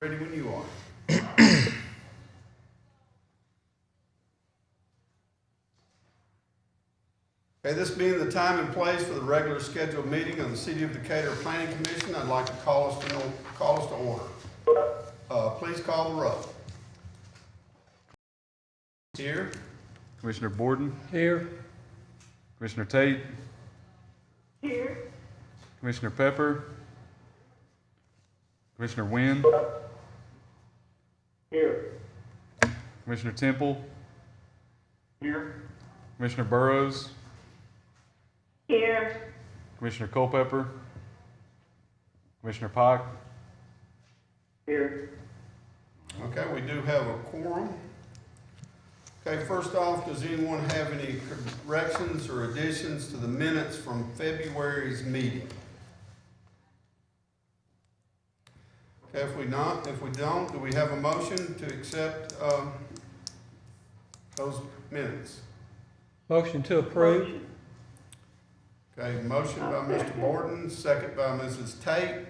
Ready when you are. Okay, this being the time and place for the regular scheduled meeting of the City of Decatur Planning Commission, I'd like to call us to order. Please call the roll. Here. Commissioner Borden, Here. Commissioner Tate, Here. Commissioner Pepper, Commissioner Wynn, Here. Commissioner Temple, Here. Commissioner Burrows, Here. Commissioner Culpepper, Commissioner Pike. Here. Okay, we do have a quorum. Okay, first off, does anyone have any corrections or additions to the minutes from February's meeting? Okay, if we don't, do we have a motion to accept those minutes? Motion to approve. Okay, motion by Mr. Borden, second by Mrs. Tate.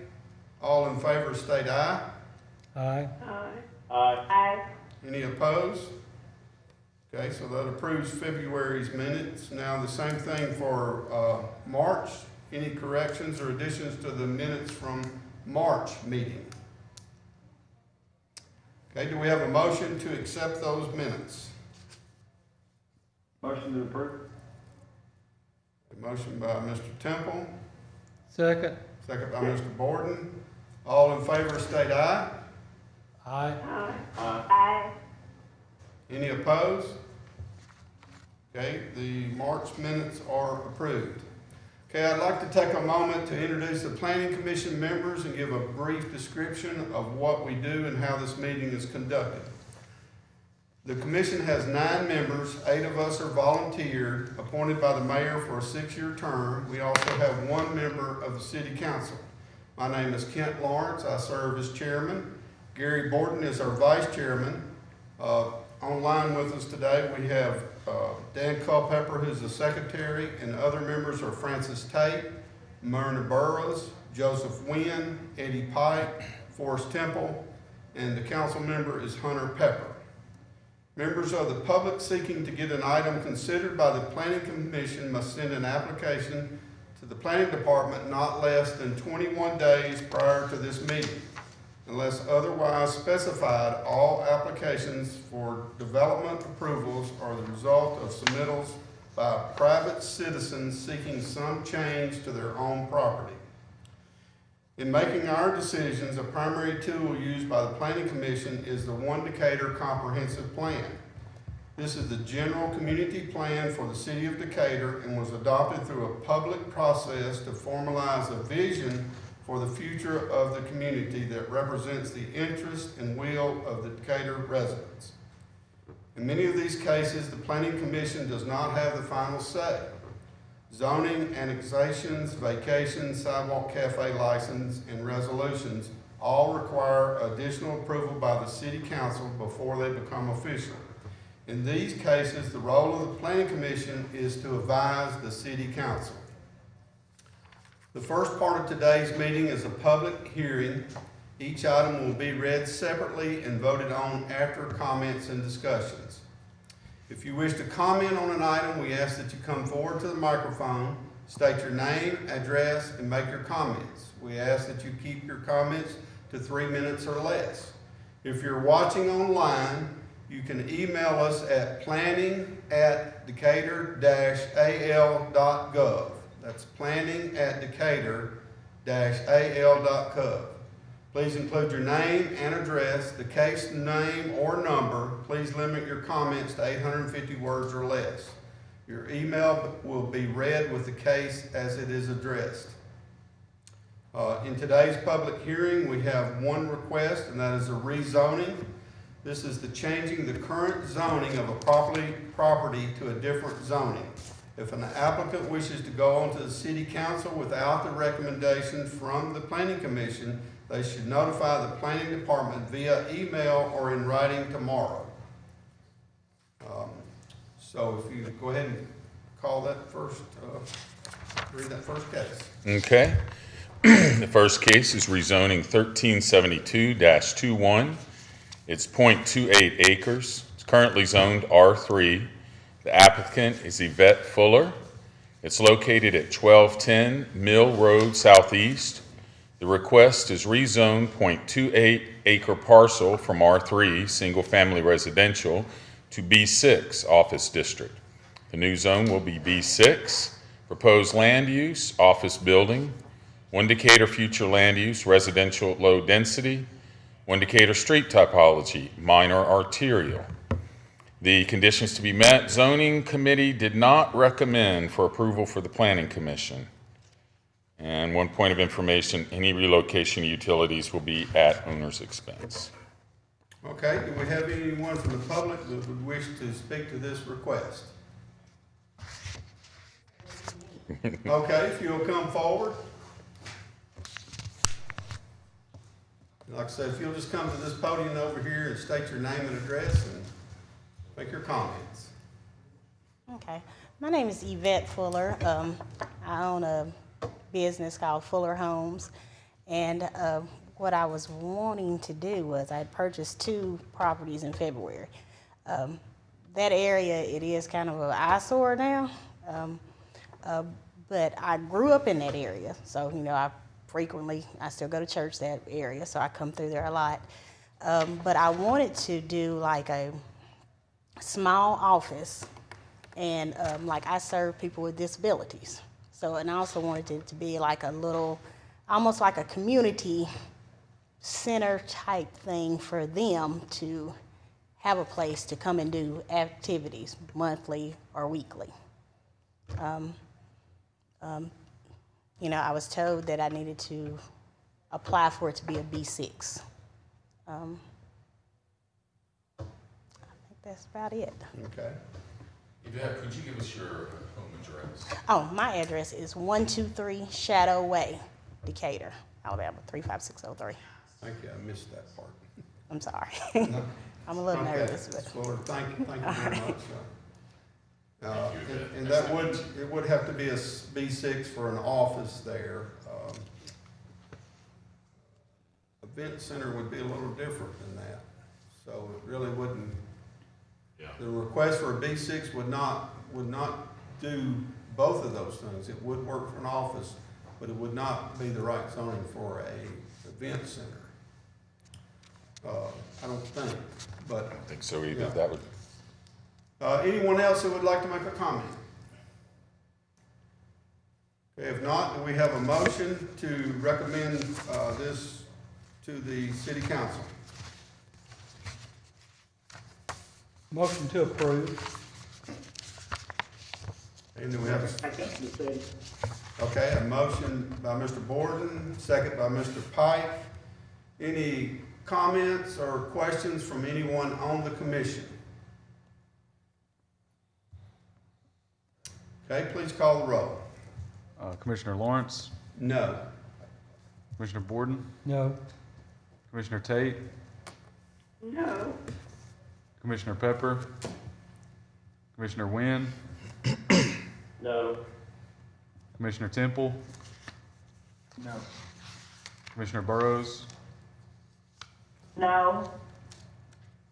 All in favor state aye. Aye. Aye. Any opposed? Okay, so that approves February's minutes. Now the same thing for March. Any corrections or additions to the minutes from March meeting? Okay, do we have a motion to accept those minutes? Motion to approve. A motion by Mr. Temple, Second. second by Mr. Borden. All in favor state aye. Aye. Aye. Any opposed? Okay, the March minutes are approved. Okay, I'd like to take a moment to introduce the Planning Commission members and give a brief description of what we do and how this meeting is conducted. The commission has 9 members, 8 of us are volunteered, appointed by the mayor for a 6-year term. We also have 1 member of the city council. My name is Kent Lawrence, I serve as chairman. Gary Borden is our vice chairman. Online with us today, we have Dan Culpepper, who's the secretary, and other members are Francis Tate, Myrna Burrows, Joseph Wynn, Eddie Pike, Forrest Temple, and the council member is Hunter Pepper. Members of the public seeking to get an item considered by the Planning Commission must send an application to the Planning Department not less than 21 days prior to this meeting. Unless otherwise specified, all applications for development approvals are the result of submittals by private citizens seeking some change to their own property. In making our decisions, a primary tool used by the Planning Commission is the One Decatur Comprehensive Plan. This is the general community plan for the city of Decatur and was adopted through a public process to formalize a vision for the future of the community that represents the interest and will of the Decatur residents. In many of these cases, the Planning Commission does not have the final say. Zoning, annexations, vacations, sidewalk cafe license, and resolutions all require additional approval by the City Council before they become official. In these cases, the role of the Planning Commission is to advise the City Council. The first part of today's meeting is a public hearing. Each item will be read separately and voted on after comments and discussions. If you wish to comment on an item, we ask that you come forward to the microphone, state your name, address, and make your comments. We ask that you keep your comments to 3 minutes or less. If you're watching online, you can email us at planning@decatur-al.gov. That's planning@decatur-al.gov. Please include your name and address, the case name or number. Please limit your comments to 850 words or less. Your email will be read with the case as it is addressed. In today's public hearing, we have 1 request, and that is a rezoning. This is the changing the current zoning of a property to a different zoning. If an applicant wishes to go on to the City Council without the recommendation from the Planning Commission, they should notify the Planning Department via email or in writing tomorrow. So if you go ahead and call that first, read that first case. Okay. The first case is rezoning 1372-21. It's .28 acres. It's currently zoned R3. The applicant is Yvette Fuller. It's located at 1210 Mill Road Southeast. The request is rezone .28 acre parcel from R3, single-family residential, to B6, office district. The new zone will be B6. Proposed land use, office building. 1 Decatur future land use, residential low density. 1 Decatur street typology, minor arterial. The conditions to be met, zoning committee did not recommend for approval for the planning commission. And one point of information, any relocation of utilities will be at owner's expense. Okay, do we have anyone from the public that would wish to speak to this request? Okay, if you'll come forward. Like I said, if you'll just come to this podium over here and state your name and address and make your comments. Okay, my name is Yvette Fuller. I own a business called Fuller Homes, and what I was wanting to do was I had purchased 2 properties in February. That area, it is kind of an eyesore now, but I grew up in that area, so you know I still go to church that area, so I come through there a lot. But I wanted to do like a small office, and like I serve people with disabilities. So, and I also wanted it to be like a little, almost like a community center type thing for them to have a place to come and do activities monthly or weekly. You know, I was told that I needed to apply for it to be a B6. I think that's about it. Okay. Yvette, could you give us your home address? Oh, my address is 123 Shadow Way, Decatur, Alabama, 35603. Thank you, I missed that part. I'm sorry. I'm a little Okay, nervous, Ms. but Fuller, thank you very much. And that it would have to be a B6 for an office there. Event center would be a little different than that, so it really wouldn't. Yeah. The request for a B6 would not do both of those things. It would work for an office, but it would not be the right zoning for a event center. I don't think, but. I don't think so either. Yeah. That would. Anyone else who would like to make a comment? Okay, if not, do we have a motion to recommend this to the city council? Motion to approve. And do we have a motion by Mr. Borden, second by Mr. Pike. Any comments or questions from anyone on the commission? Okay, please call the roll. Commissioner Lawrence, No. Commissioner Borden, No. Commissioner Tate, No. Commissioner Pepper, Commissioner Wynn, No. Commissioner Temple, No. Commissioner Burrows, No.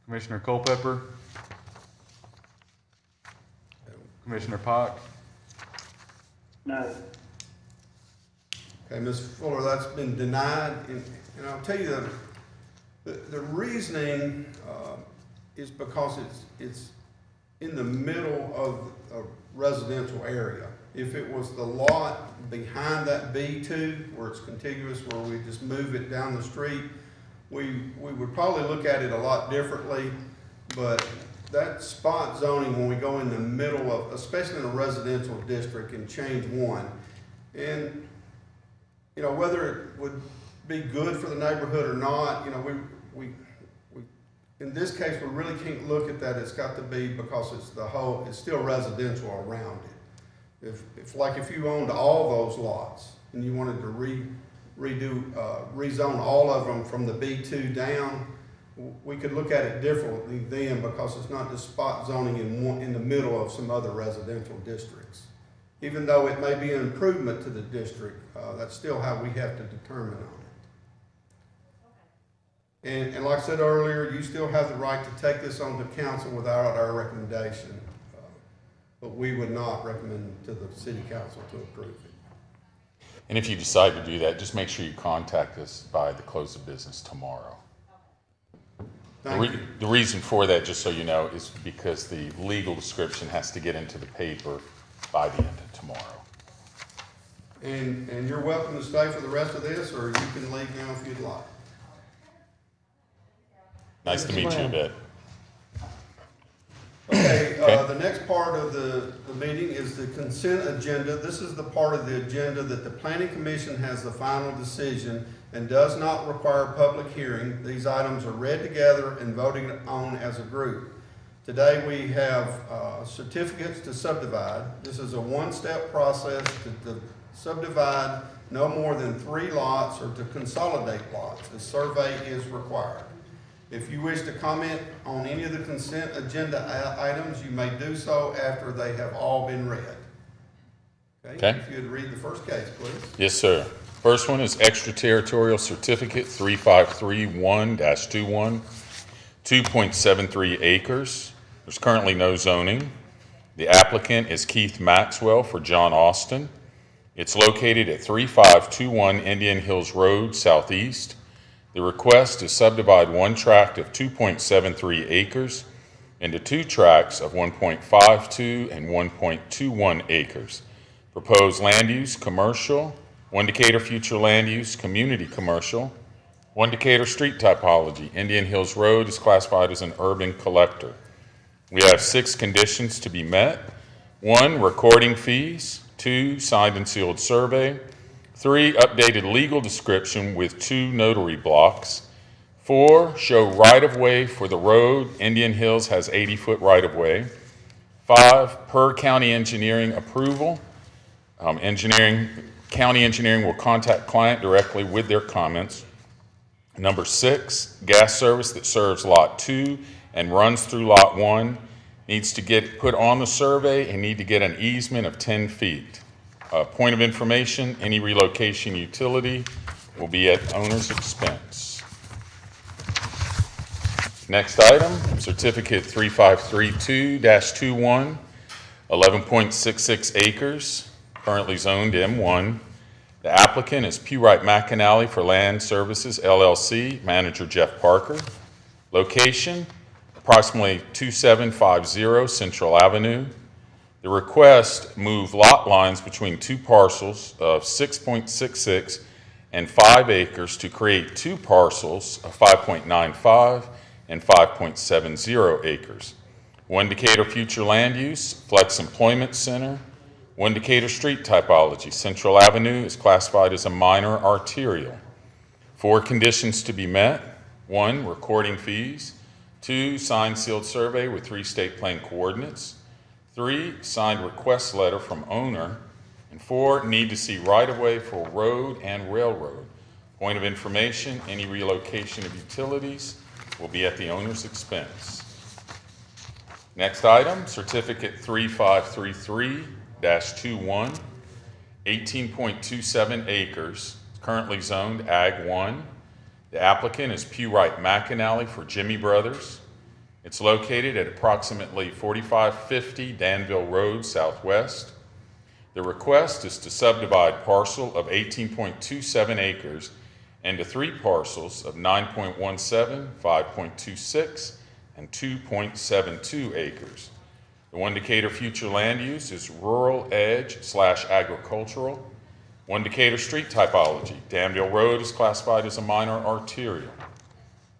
Commissioner Culpepper, Commissioner Pike, No. Okay, Ms. Fuller, that's been denied, and I'll tell you the reasoning is because it's in the middle of a residential area. If it was the lot behind that B2, where it's contiguous, where we just move it down the street, we would probably look at it a lot differently, but that spot zoning, when we go in the middle of, especially in a residential district, and change one, and you know, whether it would be good for the neighborhood or not, you know, we in this case, we really can't look at that. It's got to be because it's still residential around it. If you owned all those lots and you wanted to rezone all of them from the B2 down, we could look at it differently then, because it's not just spot zoning in the middle of some other residential districts. even though it may be an improvement to the district, that's still how we have to determine on it. And like I said earlier, you still have the right to take this on to council without our recommendation, but we would not recommend to the city council to approve it. And if you decide to do that, just make sure you contact us by the close of business tomorrow. Thank you. The reason for that, just so you know, is because the legal description has to get into the paper by the end of tomorrow. And you're welcome to stay for the rest of this, or you can leave now if you'd like. Nice to meet you a bit. Okay, Okay. the next part of the meeting is the consent agenda. This is the part of the agenda that the planning commission has the final decision and does not require public hearing. These items are read together and voted on as a group. Today we have certificates to subdivide. This is a one-step process to subdivide no more than 3 lots or to consolidate lots. A survey is required. If you wish to comment on any of the consent agenda items, you may do so after they have all been read. Okay. If you'd read the first case, please. Yes, sir. First one is extraterritorial certificate 3531-21, 2.73 acres. There's currently no zoning. The applicant is Keith Maxwell for John Austin. It's located at 3521 Indian Hills Road, Southeast. The request is subdivide one tract of 2.73 acres into 2 tracts of 1.52 and 1.21 acres. Proposed land use, commercial. 1 Decatur future land use, community commercial. 1 Decatur street typology. Indian Hills Road is classified as an urban collector. We have 6 conditions to be met. 1, recording fees. 2, signed and sealed survey. 3, updated legal description with 2 notary blocks. 4, show right-of-way for the road. Indian Hills has 80-foot right-of-way. 5, per county engineering approval. County engineering will contact client directly with their comments. Number 6, gas service that serves Lot 2 and runs through Lot 1 needs to get put on the survey and need to get an easement of 10 feet. Point of information, any relocation utility will be at owner's expense. Next item, certificate 3532-21, 11.66 acres, currently zoned M1. The applicant is Pewright McAnally for Land Services LLC, manager Jeff Parker. Location, approximately 2750 Central Avenue. The request move lot lines between 2 parcels of 6.66 and 5 acres to create 2 parcels of 5.95 and 5.70 acres. 1 Decatur future land use, Flex Employment Center. 1 Decatur street typology, Central Avenue is classified as a minor arterial. 4 conditions to be met. 1, recording fees. 2, signed sealed survey with 3 state plan coordinates. 3, signed request letter from owner. And 4, need to see right-of-way for road and railroad. Point of information, any relocation of utilities will be at the owner's expense. Next item, certificate 3533-21, 18.27 acres, currently zoned Ag 1. The applicant is Pewright McAnally for Jimmy Brothers. It's located at approximately 4550 Danville Road, Southwest. The request is to subdivide parcel of 18.27 acres into 3 parcels of 9.17, 5.26, and 2.72 acres. The 1 Decatur future land use is rural edge/agricultural. 1 Decatur street typology, Danville Road is classified as a minor arterial.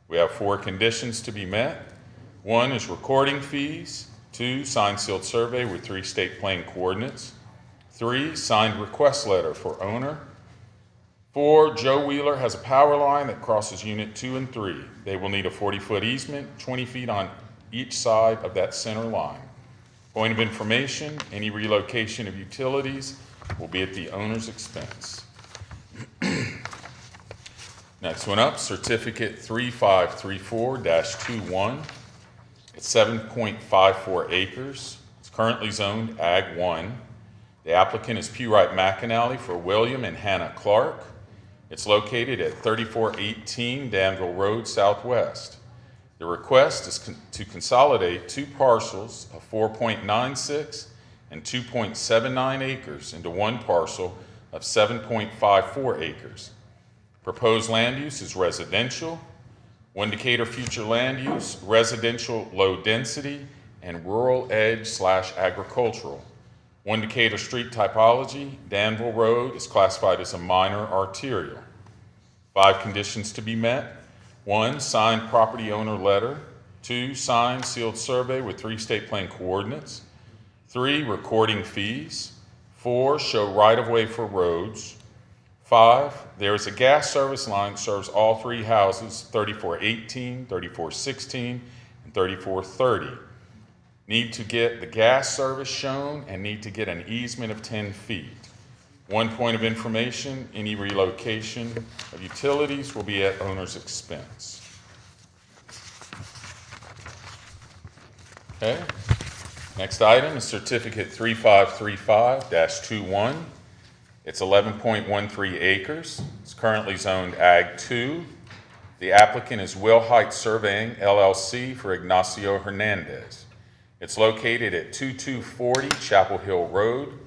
We have 4 conditions to be met. 1 is recording fees. 2, signed sealed survey with 3 state plan coordinates. 3, signed request letter for owner. 4, Joe Wheeler has a power line that crosses unit 2 and 3. They will need a 40-foot easement, 20 feet on each side of that center line. Point of information, any relocation of utilities will be at the owner's expense. Next one up, certificate 3534-21. It's 7.54 acres. It's currently zoned Ag 1. The applicant is Pewright McAnally for William and Hannah Clark. It's located at 3418 Danville Road Southwest. The request is to consolidate two parcels of 4.96 and 2.79 acres into one parcel of 7.54 acres. Proposed land use is residential. Decatur future land use, residential low density, and rural edge/agricultural. Decatur street typology, Danville Road is classified as a minor arterial. 5 conditions to be met. 1, signed property owner letter. 2, signed sealed survey with 3 state plan coordinates. 3, recording fees. 4, show right-of-way for roads. 5, there is a gas service line that serves all 3 houses, 3418, 3416, and 3430. Need to get the gas service shown and need to get an easement of 10 feet. 1 point of information, any relocation of utilities will be at owner's expense. Okay. Next item is certificate 3535-21. It's 11.13 acres. It's currently zoned Ag 2. The applicant is Will Heights Surveying, LLC, for Ignacio Hernandez. It's located at 2240 Chapel Hill Road.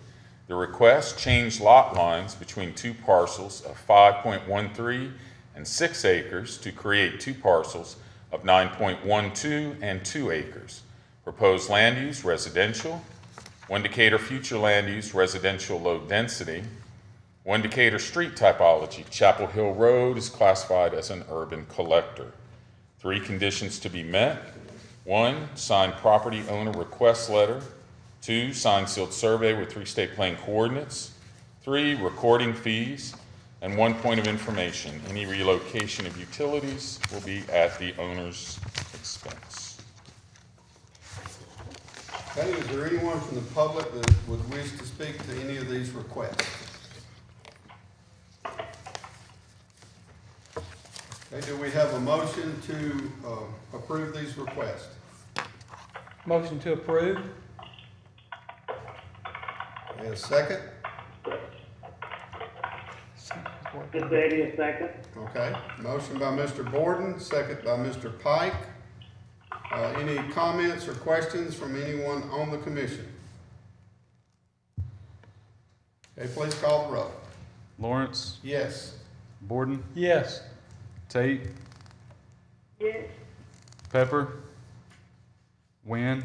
The request changed lot lines between 2 parcels of 5.13 and 6 acres to create 2 parcels of 9.12 and 2 acres. Proposed land use, residential. Decatur future land use, residential low density. Decatur street typology, Chapel Hill Road is classified as an urban collector. 3 conditions to be met. 1, signed property owner request letter. 2, signed sealed survey with 3 state plan coordinates. 3, recording fees. And 1 point of information, any relocation of utilities will be at the owner's expense. Okay, is there anyone from the public that would wish to speak to any of these requests? Okay, do we have a motion to approve these requests? Motion to approve. And a second? Ms. Eddie, a second. Okay, motion by Mr. Borden, second by Mr. Pike. Any comments or questions from anyone on the commission? Okay, please call the roll. Lawrence, Yes. Borden, Yes. Tate, Yes. Pepper, Wynn,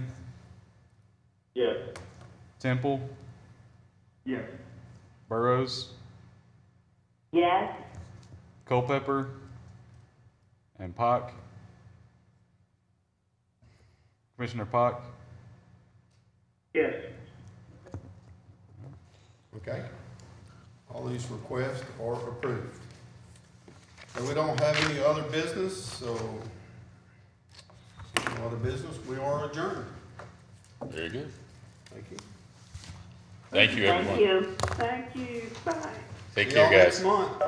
Yes. Temple, Yes. Burrows, Yes. Culpepper, and Pock. Commissioner Pock? Yes. Okay. All these requests are approved. So we don't have any other business, so no other business, we are adjourned. Very good. Thank you. Thank you, everyone. Thank you. Thank you. Bye. Take See care, y'all next guys. month.